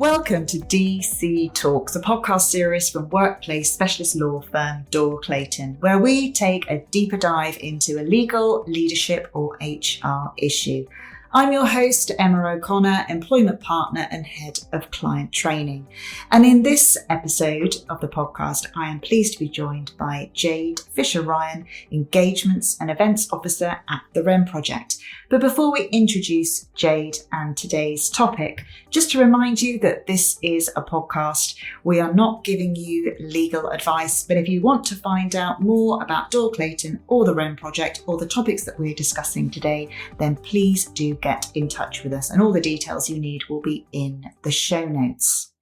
Welcome to DC Talks, a podcast series from workplace specialist law firm Dorr Clayton, where we take a deeper dive into a legal, leadership or HR issue. I'm your host, Emma O'Connor, employment partner and head of client training. And in this episode of the podcast, I am pleased to be joined by Jade Fisher-Ryan, Engagements and Events Officer at the REM Project. But before we introduce Jade and today's topic, just to remind you that this is a podcast. We are not giving you legal advice, but if you want to find out more about Dorr Clayton or the REM Project or the topics that we're discussing today, then please do get in touch with us, and all the details you need will be in the show notes.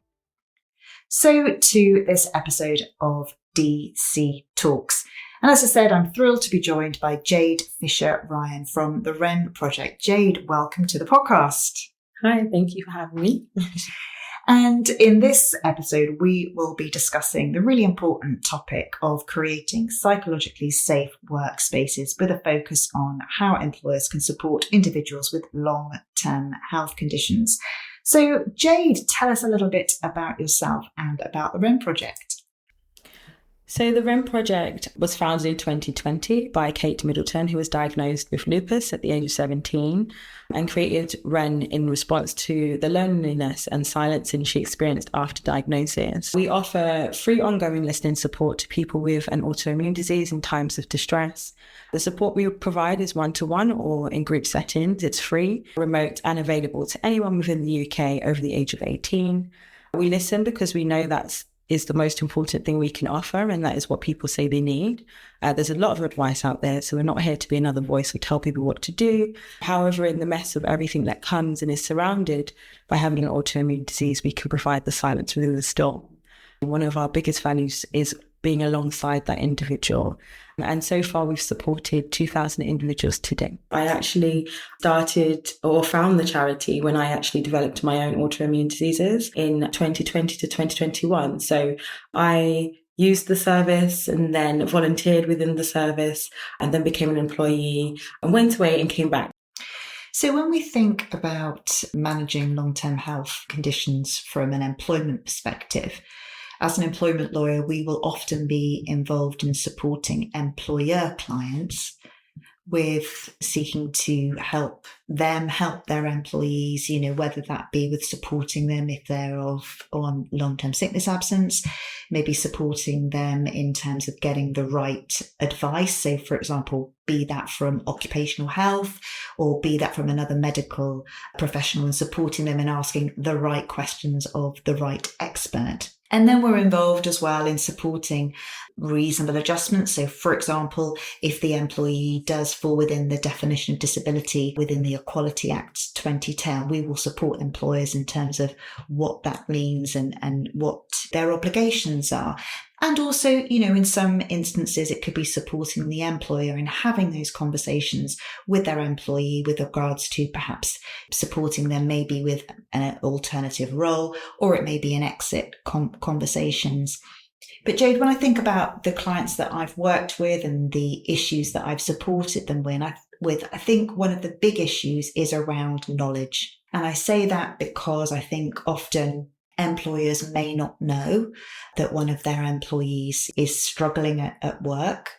So to this episode of DC Talks. And as I said, I'm thrilled to be joined by Jade Fisher-Ryan from the REM Project. Jade, welcome to the podcast. Hi, thank you for having me. And in this episode, we will be discussing the really important topic of creating psychologically safe workspaces with a focus on how employers can support individuals with long-term health conditions. So, Jade, tell us a little bit about yourself and about the REM Project. So the REM Project was founded in 2020 by Kate Middleton, who was diagnosed with lupus at the age of 17 and created REN in response to the loneliness and silencing she experienced after diagnosis. We offer free ongoing listening support to people with an autoimmune disease in times of distress. The support we provide is one-to-one or in group settings. It's free, remote and available to anyone within the UK over the age of 18. We listen because we know that is the most important thing we can offer, and that is what people say they need. There's a lot of advice out there, so we're not here to be another voice or tell people what to do. However, in the mess of everything that comes and is surrounded by having an autoimmune disease, we can provide the silence within the storm. One of our biggest values is being alongside that individual. And so far, we've supported 2,000 individuals today. I actually started or found the charity when I actually developed my own autoimmune diseases in 2020 to 2021. So I used the service and then volunteered within the service and then became an employee and went away and came back. So when we think about managing long-term health conditions from an employment perspective, as an employment lawyer, we will often be involved in supporting employer clients with seeking to help their employees, whether that be with supporting them if they're on long-term sickness absence, maybe supporting them in terms of getting the right advice. So, for example, be that from occupational health or be that from another medical professional, and supporting them in asking the right questions of the right expert. And then we're involved as well in supporting reasonable adjustments. So, for example, if the employee does fall within the definition of disability within the Equality Act 2010, we will support employers in terms of what that means and what their obligations are. And also, in some instances, it could be supporting the employer in having those conversations with their employee with regards to perhaps supporting them maybe with an alternative role, or it may be an exit conversations. But Jade, when I think about the clients that I've worked with and the issues that I've supported them with, I think one of the big issues is around knowledge. And I say that because I think often employers may not know that one of their employees is struggling at work.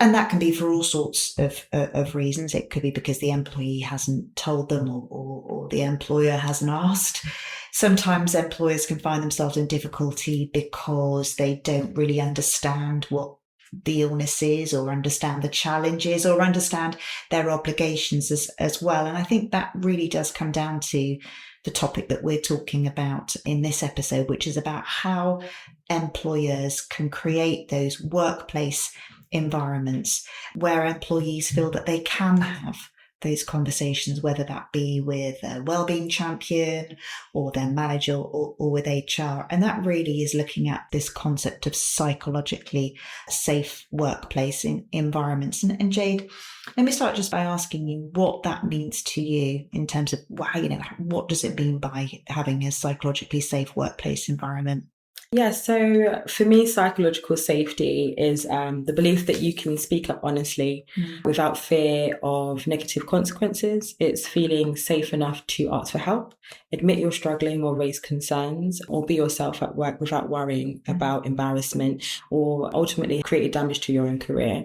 And that can be for all sorts of reasons. It could be because the employee hasn't told them or the employer hasn't asked. Sometimes employers can find themselves in difficulty because they don't really understand what the illness is, or understand the challenges, or understand their obligations as well. And I think that really does come down to the topic that we're talking about in this episode, which is about how employers can create those workplace environments where employees feel that they can have those conversations, whether that be with a wellbeing champion or their manager or with HR. And that really is looking at this concept of psychologically safe workplace environments. And Jade, let me start just by asking you what that means to you in terms of, what does it mean by having a psychologically safe workplace environment? Yeah, so for me, psychological safety is the belief that you can speak up honestly without fear of negative consequences. It's feeling safe enough to ask for help, admit you're struggling or raise concerns, or be yourself at work without worrying about embarrassment or ultimately creating damage to your own career.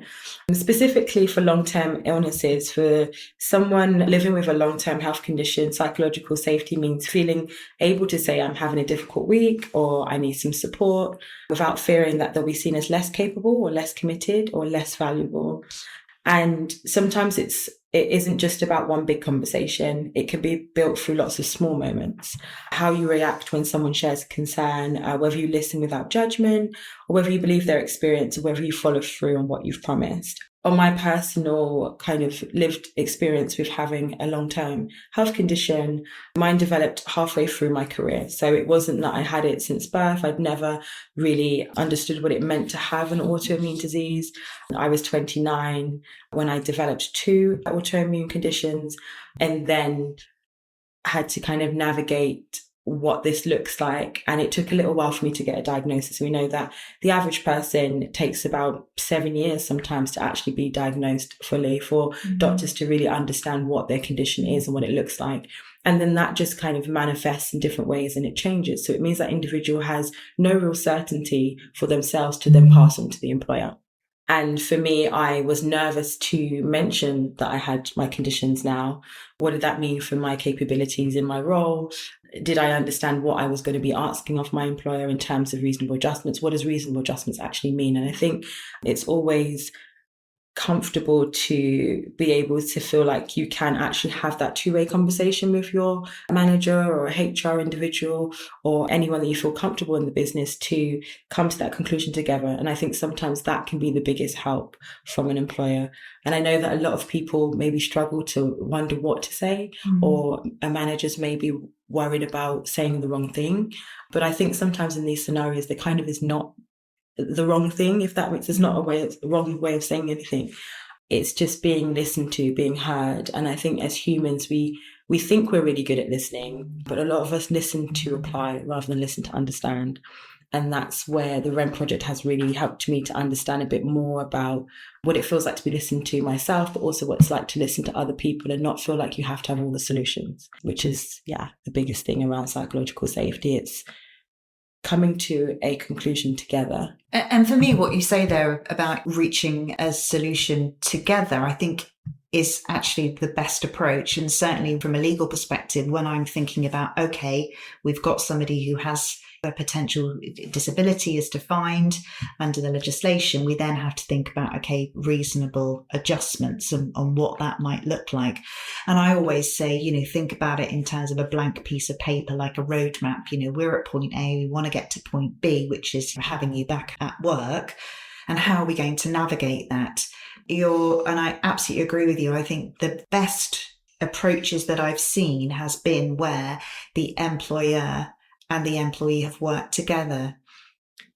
And specifically for long-term illnesses, for someone living with a long-term health condition, psychological safety means feeling able to say, I'm having a difficult week or I need some support without fearing that they'll be seen as less capable or less committed or less valuable. And sometimes it isn't just about one big conversation. It can be built through lots of small moments. How you react when someone shares a concern, whether you listen without judgment, or whether you believe their experience, or whether you follow through on what you've promised. On my personal kind of lived experience with having a long-term health condition, mine developed halfway through my career. So it wasn't that I had it since birth. I'd never really understood what it meant to have an autoimmune disease. I was 29 when I developed 2 autoimmune conditions, and then had to kind of navigate what this looks like. And it took a little while for me to get a diagnosis. We know that the average person takes about 7 years sometimes to actually be diagnosed fully, for doctors to really understand what their condition is and what it looks like. And then that just kind of manifests in different ways and it changes. So it means that individual has no real certainty for themselves to then pass on to the employer. And for me, I was nervous to mention that I had my conditions now. What did that mean for my capabilities in my role? Did I understand what I was going to be asking of my employer in terms of reasonable adjustments? What does reasonable adjustments actually mean? And I think it's always comfortable to be able to feel like you can actually have that two-way conversation with your manager or a HR individual or anyone that you feel comfortable in the business to come to that conclusion together. And I think sometimes that can be the biggest help from an employer. And I know that a lot of people maybe struggle to wonder what to say, or a managers may be worried about saying the wrong thing. But I think sometimes in these scenarios, there kind of is not the wrong thing, if that makes, there's not a wrong way of saying anything. It's just being listened to, being heard. And I think as humans, we think we're really good at listening, but a lot of us listen to reply rather than listen to understand. And that's where the REM project has really helped me to understand a bit more about what it feels like to be listened to myself, but also what it's like to listen to other people and not feel like you have to have all the solutions, which is, the biggest thing around psychological safety. It's coming to a conclusion together. And for me, what you say there about reaching a solution together, I think is actually the best approach. And certainly from a legal perspective, when I'm thinking about, okay, we've got somebody who has a potential disability is defined under the legislation, we then have to think about, okay, reasonable adjustments on what that might look like. And I always say, think about it in terms of a blank piece of paper, like a roadmap. We're at point A, we want to get to point B, which is having you back at work. And how are we going to navigate that? And I absolutely agree with you. I think the best approaches that I've seen has been where the employer and the employee have worked together.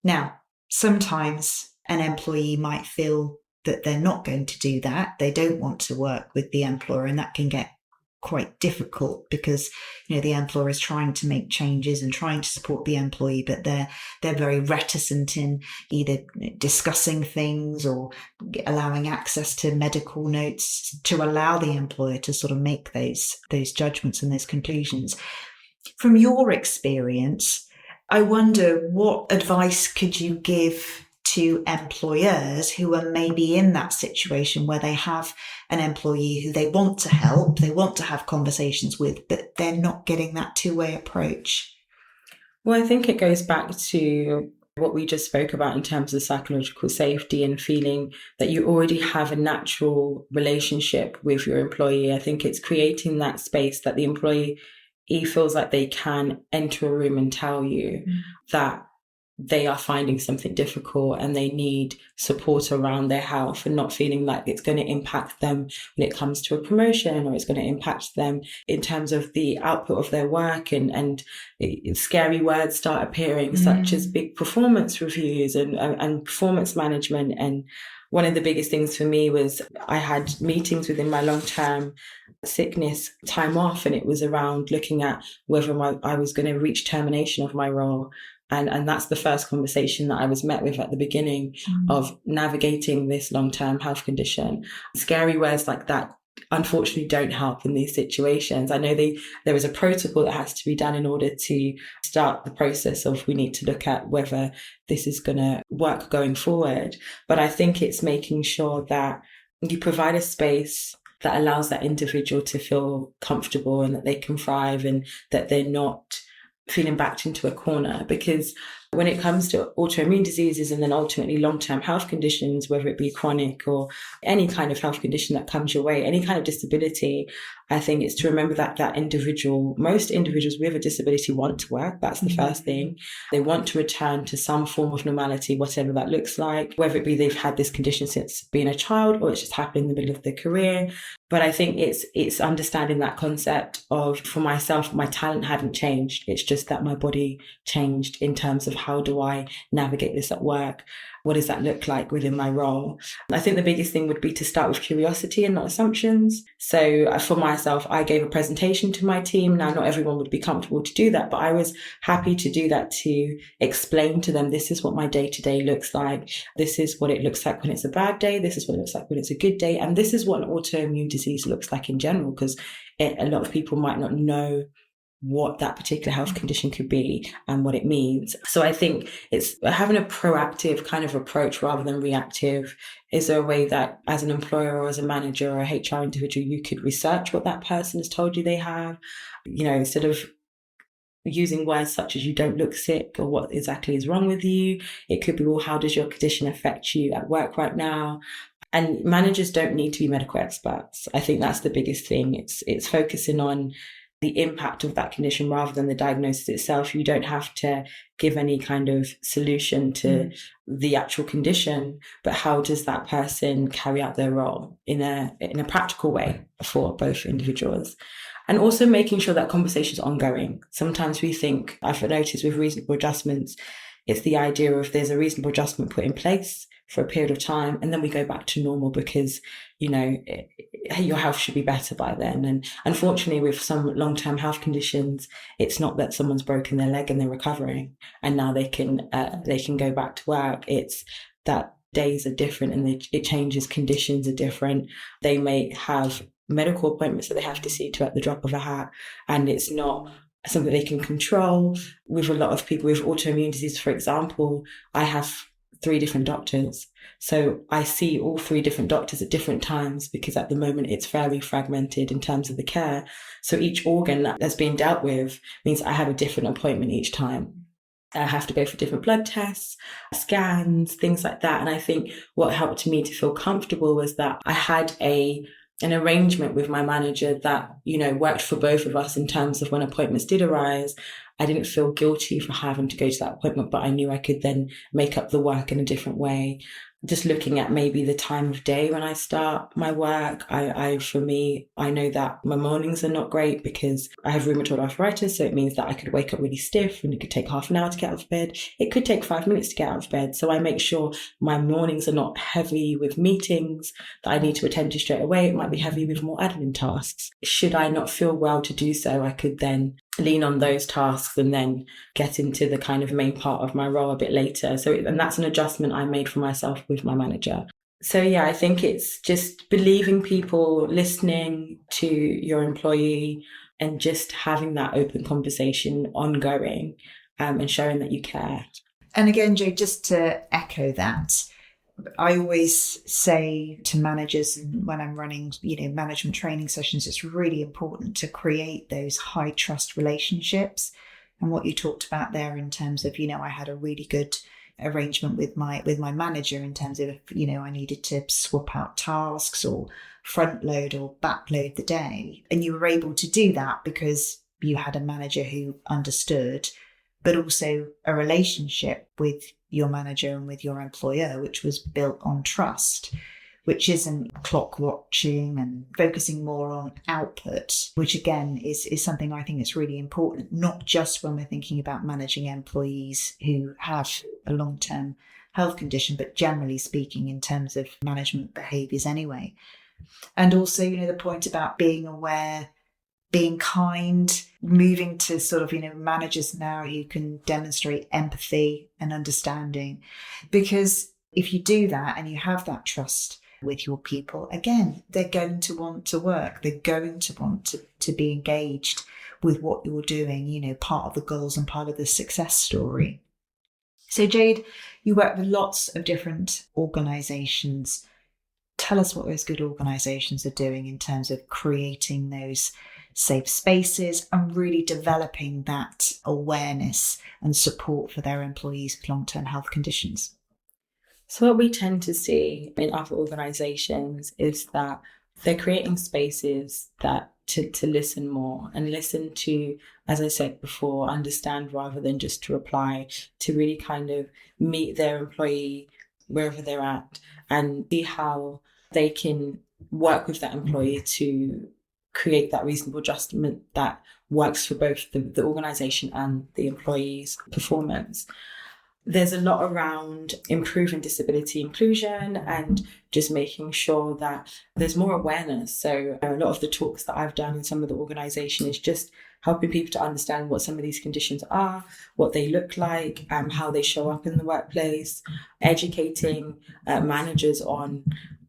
Now, sometimes an employee might feel that they're not going to do that. They don't want to work with the employer, and that can get quite difficult because, the employer is trying to make changes and trying to support the employee, but they're very reticent in either discussing things or allowing access to medical notes to allow the employer to sort of make those judgments and those conclusions. From your experience, I wonder what advice could you give to employers who are maybe in that situation where they have an employee who they want to help, they want to have conversations with, but they're not getting that two-way approach? Well, I think it goes back to what we just spoke about in terms of psychological safety and feeling that you already have a natural relationship with your employee. I think it's creating that space that the employee feels like they can enter a room and tell you that they are finding something difficult and they need support around their health, and not feeling like it's going to impact them when it comes to a promotion, or it's going to impact them in terms of the output of their work, and scary words start appearing, such as big performance reviews and performance management. And one of the biggest things for me was I had meetings within my long-term sickness time off, and it was around looking at whether I was going to reach termination of my role. And that's the first conversation that I was met with at the beginning of navigating this long-term health condition. Scary words like that unfortunately don't help in these situations. I know there is a protocol that has to be done in order to start the process of, we need to look at whether this is going to work going forward. But I think it's making sure that you provide a space that allows that individual to feel comfortable and that they can thrive and that they're not feeling backed into a corner. Because when it comes to autoimmune diseases and then ultimately long-term health conditions, whether it be chronic or any kind of health condition that comes your way, any kind of disability, I think it's to remember that most individuals with a disability want to work. That's the first thing. They want to return to some form of normality, whatever that looks like, whether it be they've had this condition since being a child or it's just happened in the middle of their career. But I think it's understanding that concept of, for myself, my talent hadn't changed. It's just that my body changed in terms of, how do I navigate this at work? What does that look like within my role? I think the biggest thing would be to start with curiosity and not assumptions. So for myself, I gave a presentation to my team. Now, not everyone would be comfortable to do that, but I was happy to do that, to explain to them, this is what my day-to-day looks like. This is what it looks like when it's a bad day. This is what it looks like when it's a good day. And this is what an autoimmune disease looks like in general, because a lot of people might not know what that particular health condition could be and what it means. So I think it's having a proactive kind of approach rather than reactive. Is there a way that as an employer or as a manager or a HR individual, you could research what that person has told you they have, instead of using words such as you don't look sick or what exactly is wrong with you? It could be, well, how does your condition affect you at work right now? And managers don't need to be medical experts. I think that's the biggest thing. It's focusing on the impact of that condition rather than the diagnosis itself. You don't have to give any kind of solution to the actual condition, but how does that person carry out their role in a practical way for both individuals? And also making sure that conversation is ongoing. Sometimes we think, I've noticed with reasonable adjustments, it's the idea of there's a reasonable adjustment put in place for a period of time, and then we go back to normal because, your health should be better by then. And unfortunately, with some long-term health conditions, it's not that someone's broken their leg and they're recovering and now they can go back to work. It's that days are different and it changes, conditions are different. They may have medical appointments that they have to see to at the drop of a hat, and it's not something they can control. With a lot of people with autoimmune disease, for example, I have 3 different doctors. So I see all 3 different doctors at different times because at the moment it's very fragmented in terms of the care. So each organ that's being dealt with means I have a different appointment each time. I have to go for different blood tests, scans, things like that. And I think what helped me to feel comfortable was that I had an arrangement with my manager that, worked for both of us in terms of when appointments did arise. I didn't feel guilty for having to go to that appointment, but I knew I could then make up the work in a different way. Just looking at maybe the time of day when I start my work, for me, I know that my mornings are not great because I have rheumatoid arthritis. So it means that I could wake up really stiff and it could take half an hour to get out of bed. It could take 5 minutes to get out of bed. So I make sure my mornings are not heavy with meetings that I need to attend to straight away. It might be heavy with more admin tasks. Should I not feel well to do so, I could then lean on those tasks and then get into the kind of main part of my role a bit later. And that's an adjustment I made for myself with my manager. So yeah, I think it's just believing people, listening to your employee and just having that open conversation ongoing, and showing that you care. And again, Jade, just to echo that, I always say to managers, and when I'm running, management training sessions, it's really important to create those high trust relationships. And what you talked about there in terms of, I had a really good arrangement with my manager in terms of, I needed to swap out tasks or front load or back load the day. And you were able to do that because you had a manager who understood, but also a relationship with your manager and with your employer, which was built on trust, which isn't clock watching and focusing more on output, which again is something I think is really important, not just when we're thinking about managing employees who have a long-term health condition, but generally speaking in terms of management behaviours anyway. And also, the point about being aware being kind, moving to sort of, managers now who can demonstrate empathy and understanding. Because if you do that and you have that trust with your people, again, they're going to want to work. They're going to want to be engaged with what you're doing, part of the goals and part of the success story. So Jade, you work with lots of different organisations. Tell us what those good organisations are doing in terms of creating those safe spaces and really developing that awareness and support for their employees with long-term health conditions. So what we tend to see in other organisations is that they're creating spaces that to listen more and listen to, as I said before, understand rather than just to reply, to really kind of meet their employee wherever they're at and see how they can work with that employee to create that reasonable adjustment that works for both the organisation and the employee's performance. There's a lot around improving disability inclusion and just making sure that there's more awareness. So a lot of the talks that I've done in some of the organisation is just helping people to understand what some of these conditions are, what they look like, how they show up in the workplace, educating managers on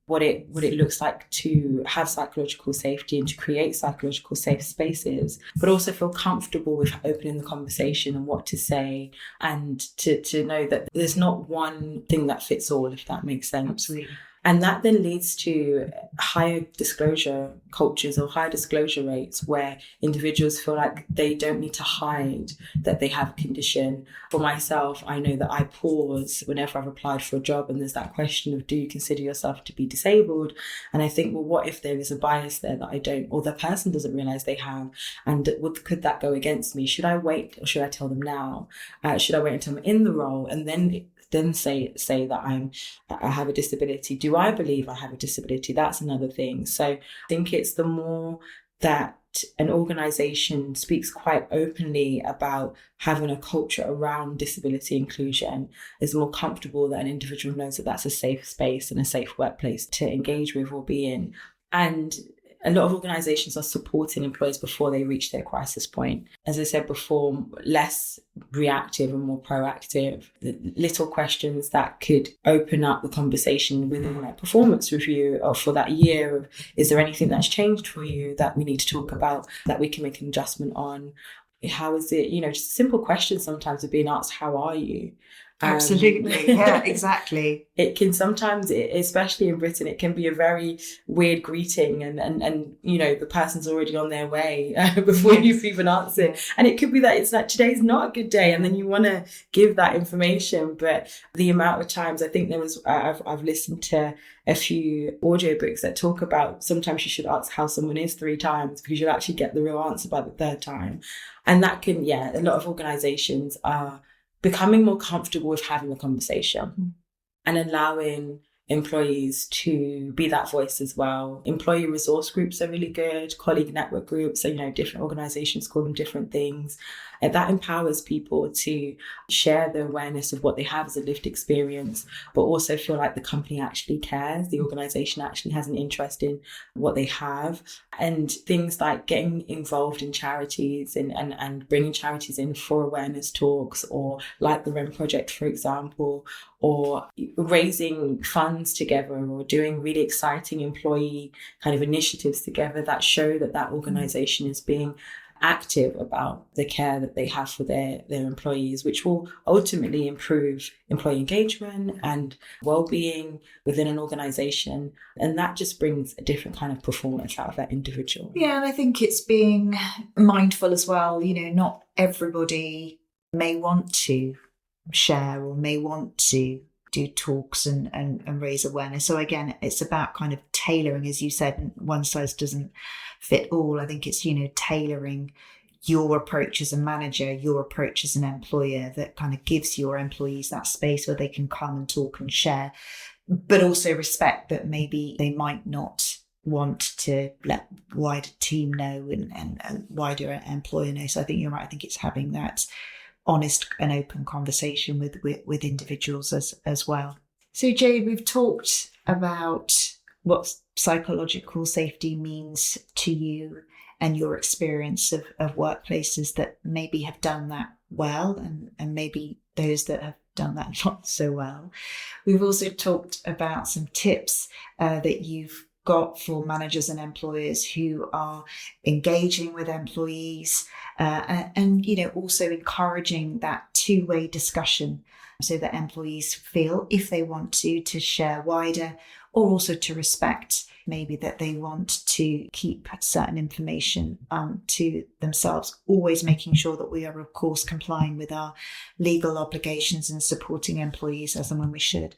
what it looks like to have psychological safety and to create psychological safe spaces, but also feel comfortable with opening the conversation and what to say, and to know that there's not one thing that fits all, if that makes sense. Absolutely. And that then leads to higher disclosure cultures or higher disclosure rates where individuals feel like they don't need to hide that they have a condition. For myself, I know that I pause whenever I've applied for a job and there's that question of, do you consider yourself to be disabled? And I think, well, what if there is a bias there that I don't, or the person doesn't realise they have? And could that go against me? Should I wait or should I tell them now? Should I wait until I'm in the role and then say that I have a disability? Do I believe I have a disability? That's another thing. So I think it's the more that an organisation speaks quite openly about having a culture around disability inclusion, is more comfortable that an individual knows that that's a safe space and a safe workplace to engage with or be in. And a lot of organisations are supporting employees before they reach their crisis point. As I said before, less reactive and more proactive. The little questions that could open up the conversation within their performance review or for that year of, is there anything that's changed for you that we need to talk about, that we can make an adjustment on? How is it? Just simple questions sometimes of being asked, how are you? Absolutely. Yeah, exactly. It can sometimes, especially in Britain, it can be a very weird greeting and the person's already on their way before you've even answered. And it could be that it's like, today's not a good day. And then you want to give that information. But the amount of times, I think there was, I've listened to a few audiobooks that talk about sometimes you should ask how someone is 3 times because you'll actually get the real answer by the 3rd time. And that can, a lot of organisations are becoming more comfortable with having a conversation and allowing employees to be that voice as well. Employee resource groups are really good, colleague network groups, so, different organisations call them different things. And that empowers people to share the awareness of what they have as a lived experience, but also feel like the company actually cares, the organisation actually has an interest in what they have. And things like getting involved in charities and bringing charities in for awareness talks, or like the REM project, for example, or raising funds together, or doing really exciting employee kind of initiatives together that show that organisation is being active about the care that they have for their employees, which will ultimately improve employee engagement and well-being within an organisation. And that just brings a different kind of performance out of that individual. Yeah, and I think it's being mindful as well. Not everybody may want to share or may want to do talks and raise awareness. So again, it's about kind of tailoring, as you said, one size doesn't fit all. I think it's, tailoring your approach as a manager, your approach as an employer, that kind of gives your employees that space where they can come and talk and share, but also respect that maybe they might not want to let wider team know and wider employer know. So I think you're right. I think it's having that honest and open conversation with individuals as well. So Jade, we've talked about what psychological safety means to you and your experience of workplaces that maybe have done that well, and maybe those that have done that not so well. We've also talked about some tips that you've got for managers and employers who are engaging with employees, and also encouraging that two-way discussion so that employees feel, if they want to share wider, or also to respect maybe that they want to keep certain information to themselves, always making sure that we are, of course, complying with our legal obligations and supporting employees as and when we should.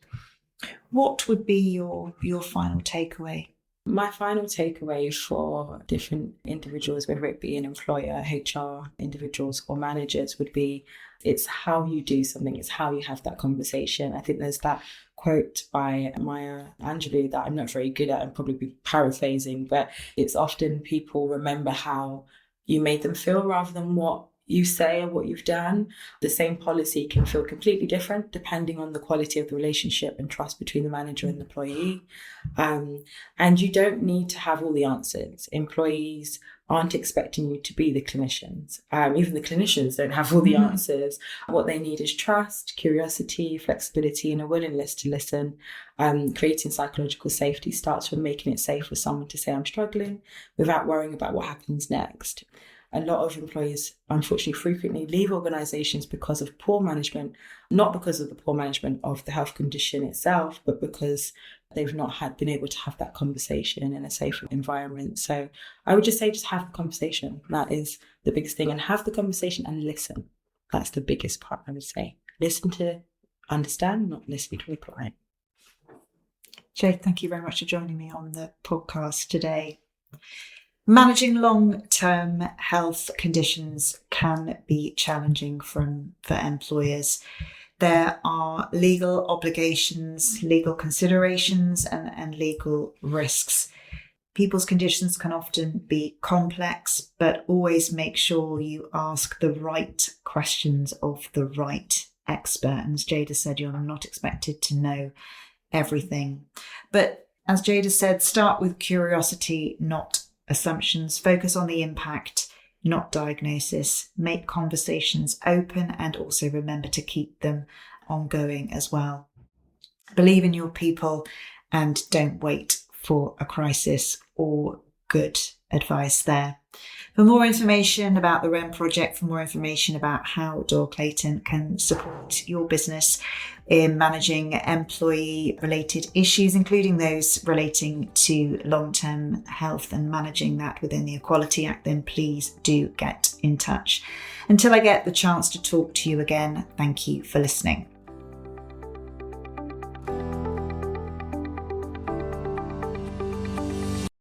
What would be your final takeaway? My final takeaway for different individuals, whether it be an employer, HR individuals or managers, would be it's how you do something, it's how you have that conversation. I think there's that quote by Maya Angelou that I'm not very good at and probably be paraphrasing, but it's often people remember how you made them feel rather than what you say or what you've done. The same policy can feel completely different depending on the quality of the relationship and trust between the manager and the employee. And you don't need to have all the answers. Employees aren't expecting you to be the clinicians. Even the clinicians don't have all the answers. What they need is trust, curiosity, flexibility, and a willingness to listen. Creating psychological safety starts from making it safe for someone to say, I'm struggling, without worrying about what happens next. A lot of employees, unfortunately, frequently leave organisations because of poor management, not because of the poor management of the health condition itself, but because they've not been able to have that conversation in a safe environment. So I would just say, just have the conversation. That is the biggest thing. And have the conversation and listen. That's the biggest part, I would say. Listen to understand, not listen to reply. Jade, thank you very much for joining me on the podcast today. Managing long-term health conditions can be challenging for employers. There are legal obligations, legal considerations, and legal risks. People's conditions can often be complex, but always make sure you ask the right questions of the right expert. And as Jade said, you're not expected to know everything. But as Jade said, start with curiosity, not assumptions. Focus on the impact, not diagnosis. Make conversations open and also remember to keep them ongoing as well. Believe in your people and don't wait for a crisis or good advice there. For more information about the REM project, for more information about how Doyle Clayton can support your business in managing employee-related issues, including those relating to long-term health and managing that within the Equality Act, then please do get in touch. Until I get the chance to talk to you again, thank you for listening.